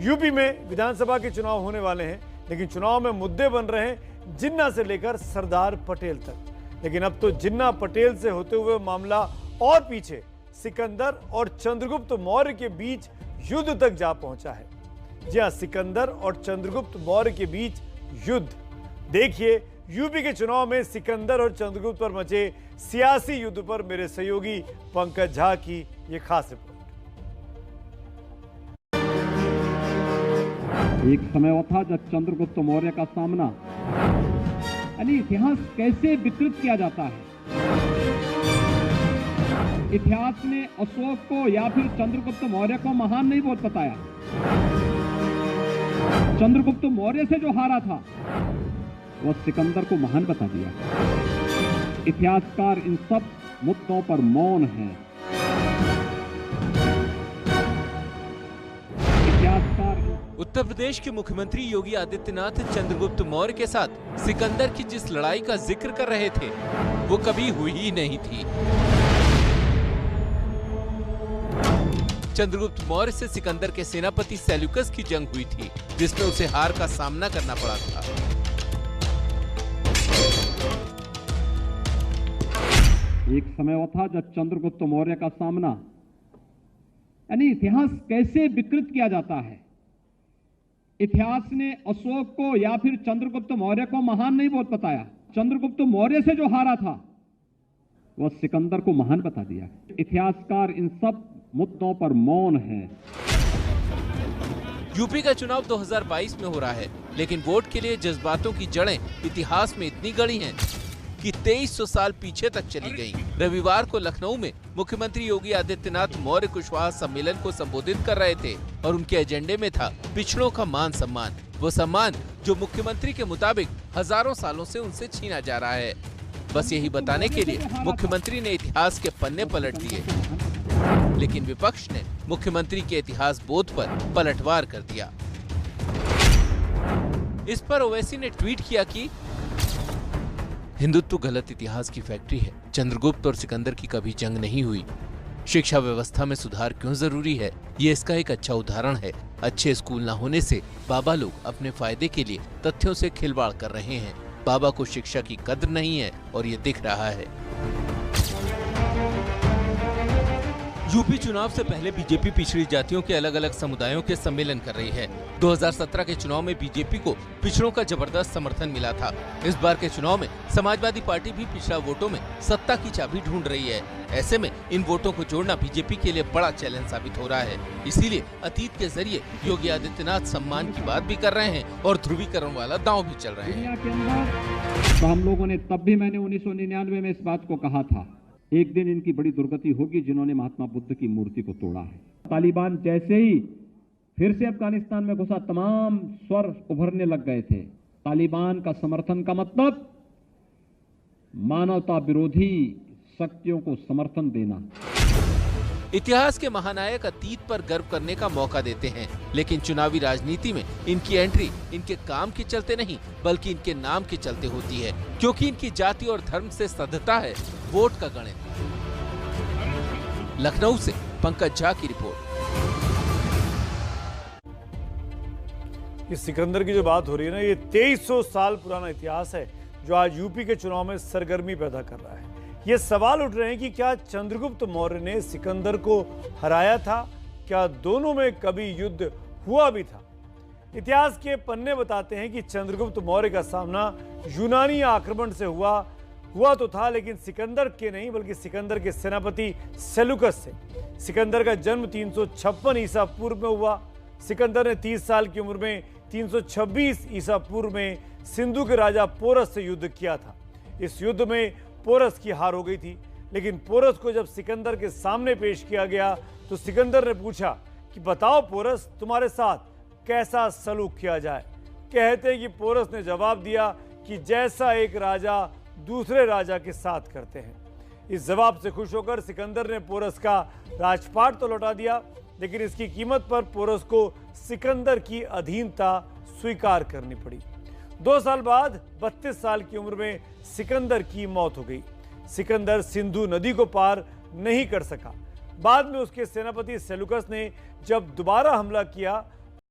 UP में विधानसभा के चुनाव होने वाले हैं, लेकिन चुनाव में मुद्दे बन रहे हैं जिन्ना से लेकर सरदार पटेल तक। लेकिन अब तो जिन्ना पटेल से होते हुए मामला और पीछे सिकंदर और चंद्रगुप्त मौर्य के बीच युद्ध तक जा पहुंचा है। जी हां, सिकंदर और चंद्रगुप्त मौर्य के बीच युद्ध। देखिए यूपी के चुनाव में सिकंदर और चंद्रगुप्त पर मचे सियासी युद्ध पर मेरे सहयोगी पंकज झा की ये खास रिपोर्ट। एक समय वो था जब चंद्रगुप्त मौर्य का सामना यानी इतिहास कैसे विकृत किया जाता है। इतिहास ने अशोक को या फिर चंद्रगुप्त मौर्य को महान नहीं बोल बताया। चंद्रगुप्त मौर्य से जो हारा था वह सिकंदर को महान बता दिया। इतिहासकार इन सब मुद्दों पर मौन है। उत्तर प्रदेश के मुख्यमंत्री योगी आदित्यनाथ चंद्रगुप्त मौर्य के साथ सिकंदर की जिस लड़ाई का जिक्र कर रहे थे वो कभी हुई ही नहीं थी। चंद्रगुप्त मौर्य से सिकंदर के सेनापति सेल्यूकस की जंग हुई थी, जिसमें उसे हार का सामना करना पड़ा था। एक समय वो था जब चंद्रगुप्त मौर्य का सामना यानी इतिहास कैसे विकृत किया जाता है। इतिहास ने अशोक को या फिर चंद्रगुप्त मौर्य को महान नहीं बोल बताया। चंद्रगुप्त मौर्य से जो हारा था वह सिकंदर को महान बता दिया। इतिहासकार इन सब मुद्दों पर मौन है। यूपी का चुनाव 2022 में हो रहा है, लेकिन वोट के लिए जज्बातों की जड़ें इतिहास में इतनी गड़ी हैं कि 2300 साल पीछे तक चली गईं। रविवार को लखनऊ में मुख्यमंत्री योगी आदित्यनाथ मौर्य कुशवाहा सम्मेलन को संबोधित कर रहे थे और उनके एजेंडे में था पिछड़ों का मान सम्मान। वो सम्मान जो मुख्यमंत्री के मुताबिक हजारों सालों से उनसे छीना जा रहा है। बस यही बताने के लिए मुख्यमंत्री ने इतिहास के पन्ने पलट दिए, लेकिन विपक्ष ने मुख्यमंत्री के इतिहास बोध पर पलटवार कर दिया। इस पर ओवैसी ने ट्वीट किया कि हिंदुत्व गलत इतिहास की फैक्ट्री है। चंद्रगुप्त और सिकंदर की कभी जंग नहीं हुई। शिक्षा व्यवस्था में सुधार क्यों जरूरी है, ये इसका एक अच्छा उदाहरण है। अच्छे स्कूल न होने से बाबा लोग अपने फायदे के लिए तथ्यों से खिलवाड़ कर रहे हैं। बाबा को शिक्षा की कद्र नहीं है और ये दिख रहा है। यूपी चुनाव से पहले बीजेपी पिछड़ी जातियों के अलग अलग समुदायों के सम्मेलन कर रही है। 2017 के चुनाव में बीजेपी को पिछड़ों का जबरदस्त समर्थन मिला था। इस बार के चुनाव में समाजवादी पार्टी भी पिछड़ा वोटों में सत्ता की चाबी ढूंढ रही है। ऐसे में इन वोटों को जोड़ना बीजेपी के लिए बड़ा चैलेंज साबित हो रहा है। इसीलिए अतीत के जरिए योगी आदित्यनाथ सम्मान की बात भी कर रहे हैं और ध्रुवीकरण वाला दांव भी चल रहे हैं। तो हम लोगों ने तब भी मैंने 1999 में इस बात को कहा था, एक दिन इनकी बड़ी दुर्गति होगी जिन्होंने महात्मा बुद्ध की मूर्ति को तोड़ा है। तालिबान जैसे ही फिर से अफगानिस्तान में घुसा, तमाम स्वर उभरने लग गए थे। तालिबान का समर्थन का मतलब मानवता विरोधी शक्तियों को समर्थन देना। इतिहास के महानायक अतीत पर गर्व करने का मौका देते हैं, लेकिन चुनावी राजनीति में इनकी एंट्री इनके काम के चलते नहीं बल्कि इनके नाम के चलते होती है, क्योंकि इनकी जाति और धर्म से सधता है वोट का गणित। लखनऊ से पंकज झा की रिपोर्ट। इस सिकंदर की जो बात हो रही है ना, ये 2300 साल पुराना इतिहास है जो आज यूपी के चुनाव में सरगर्मी पैदा कर रहा है। ये सवाल उठ रहे हैं कि क्या चंद्रगुप्त मौर्य ने सिकंदर को हराया था? क्या दोनों में कभी युद्ध हुआ भी था? इतिहास के पन्ने बताते हैं कि चंद्रगुप्त मौर्य का सामना यूनानी आक्रमण से हुआ तो था, लेकिन सिकंदर के नहीं बल्कि सिकंदर के सेनापति सेल्यूकस से। सिकंदर का जन्म 356 ईसा पूर्व में हुआ। सिकंदर ने 30 साल की उम्र में 326 ईसा पूर्व में सिंधु के राजा पोरस से युद्ध किया था। इस युद्ध में पोरस की हार हो गई थी, लेकिन पोरस को जब सिकंदर के सामने पेश किया गया तो सिकंदर ने पूछा कि बताओ पोरस, तुम्हारे साथ कैसा सलूक किया जाए। कहते कि पोरस ने जवाब दिया कि जैसा एक राजा दूसरे राजा के साथ करते हैं। इस जवाब से खुश होकर सिकंदर ने पोरस का राजपाट तो लौटा दिया, लेकिन इसकी कीमत पर पोरस को सिकंदर की अधीनता स्वीकार करनी पड़ी। 2 साल बाद 32 साल की उम्र में सिकंदर की मौत हो गई। सिकंदर सिंधु नदी को पार नहीं कर सका। बाद में उसके सेनापति सेल्यूकस ने जब दोबारा हमला किया